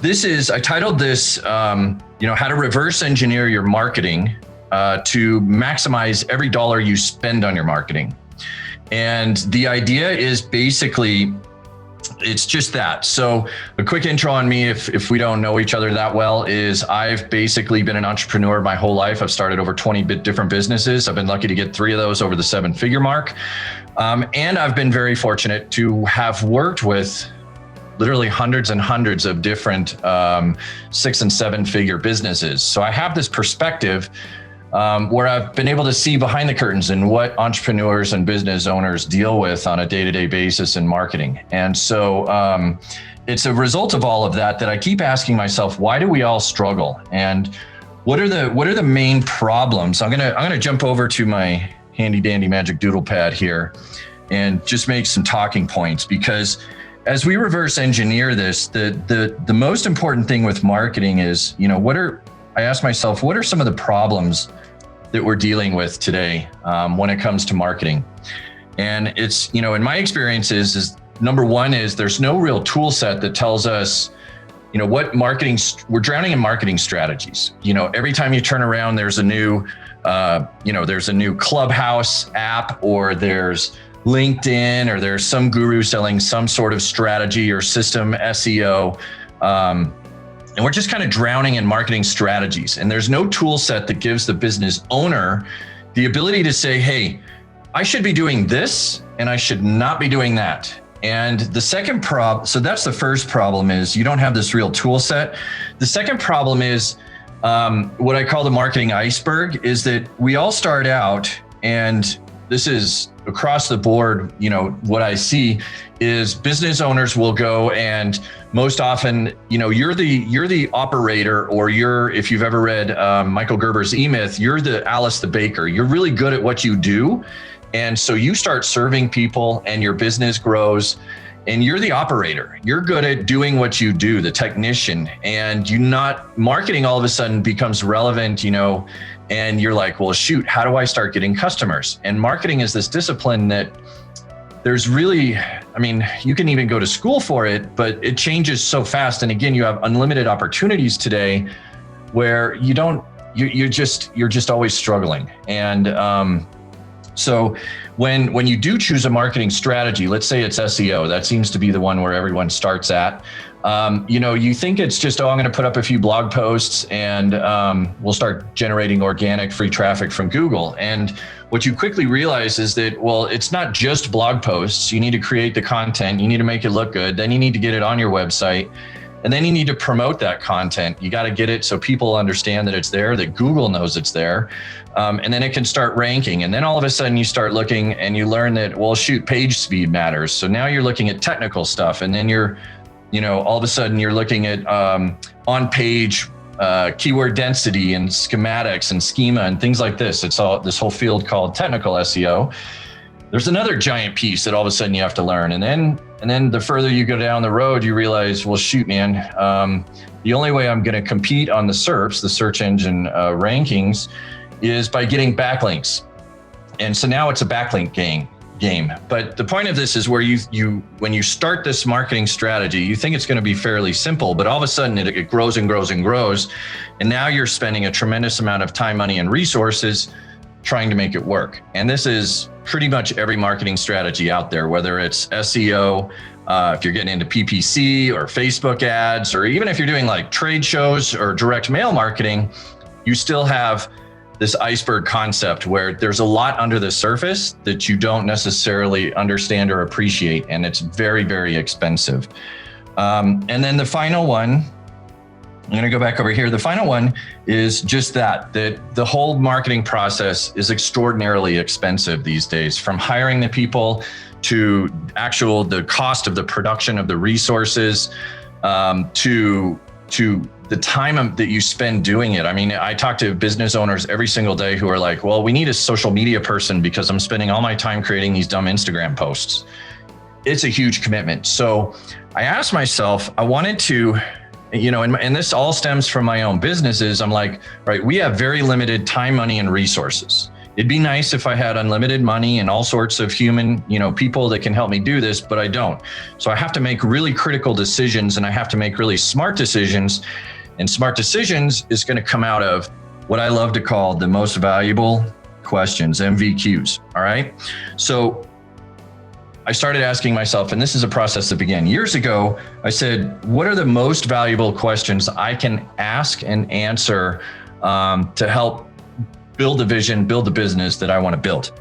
I titled this, how to reverse engineer your marketing to maximize every dollar you spend on your marketing. And the idea is basically, it's just that. So a quick intro on me, if we don't know each other that well, is I've basically been an entrepreneur my whole life. I've started over 20 different businesses. I've been lucky to get 3 of those over the 7-figure mark. And I've been very fortunate to have worked with literally hundreds and hundreds of different 6- and 7-figure businesses. So I have this perspective where I've been able to see behind the curtains and what entrepreneurs and business owners deal with on a day-to-day basis in marketing. And so it's a result of all of that I keep asking myself, why do we all struggle? And what are the main problems? I'm gonna jump over to my handy dandy magic doodle pad here and just make some talking points, because as we reverse engineer this, the most important thing with marketing is, I ask myself, what are some of the problems that we're dealing with today when it comes to marketing? And it's, in my experiences, is number one is there's no real tool set that tells us, what marketing, we're drowning in marketing strategies. Every time you turn around, there's a new, there's a new Clubhouse app, or there's LinkedIn, or there's some guru selling some sort of strategy or system, SEO. And we're just kind of drowning in marketing strategies. And there's no tool set that gives the business owner the ability to say, hey, I should be doing this and I should not be doing that. And the second problem, so that's the first problem, is you don't have this real tool set. The second problem is what I call the marketing iceberg, is that we all start out, and this is across the board, what I see is business owners will go, and most often, you're the operator, or if you've ever read Michael Gerber's E-Myth, you're the Alice the Baker. You're really good at what you do. And so you start serving people and your business grows, and you're the operator. You're good at doing what you do, the technician, and marketing all of a sudden becomes relevant, and you're like, well, shoot, how do I start getting customers? And marketing is this discipline that there's really, you can even go to school for it, but it changes so fast. And again, you have unlimited opportunities today where you're just always struggling. And so when you do choose a marketing strategy, let's say it's SEO, that seems to be the one where everyone starts at. You think it's just, I'm going to put up a few blog posts and we'll start generating organic free traffic from Google. And what you quickly realize is that, well, it's not just blog posts. You need to create the content. You need to make it look good. Then you need to get it on your website. And then you need to promote that content. You got to get it so people understand that it's there, that Google knows it's there. And then it can start ranking. And then all of a sudden you start looking and you learn that, well, shoot, page speed matters. So now you're looking at technical stuff. And then all of a sudden you're looking at on-page keyword density and schematics and schema and things like this. It's all this whole field called technical SEO. There's another giant piece that all of a sudden you have to learn. And then the further you go down the road, you realize, well, shoot, man, the only way I'm going to compete on the SERPs, the search engine rankings, is by getting backlinks. And so now it's a backlink game. But the point of this is where when you start this marketing strategy, you think it's going to be fairly simple, but all of a sudden it grows and grows and grows. And now you're spending a tremendous amount of time, money, and resources trying to make it work. And this is pretty much every marketing strategy out there, whether it's SEO, if you're getting into PPC or Facebook ads, or even if you're doing like trade shows or direct mail marketing, you still have this iceberg concept where there's a lot under the surface that you don't necessarily understand or appreciate. And it's very, very expensive. And then the final one, I'm going to go back over here. The final one is just that the whole marketing process is extraordinarily expensive these days, from hiring the people to the cost of the production of the resources, to the time that you spend doing it. I talk to business owners every single day who are like, well, we need a social media person because I'm spending all my time creating these dumb Instagram posts. It's a huge commitment. So I asked myself, I wanted to, and this all stems from my own businesses. I'm like, right, we have very limited time, money, and resources. It'd be nice if I had unlimited money and all sorts of human, people that can help me do this, but I don't. So I have to make really critical decisions, and I have to make really smart decisions. And smart decisions is going to come out of what I love to call the most valuable questions, MVQs. All right. So I started asking myself, and this is a process that began years ago. I said, what are the most valuable questions I can ask and answer to help build the vision, build the business that I want to build?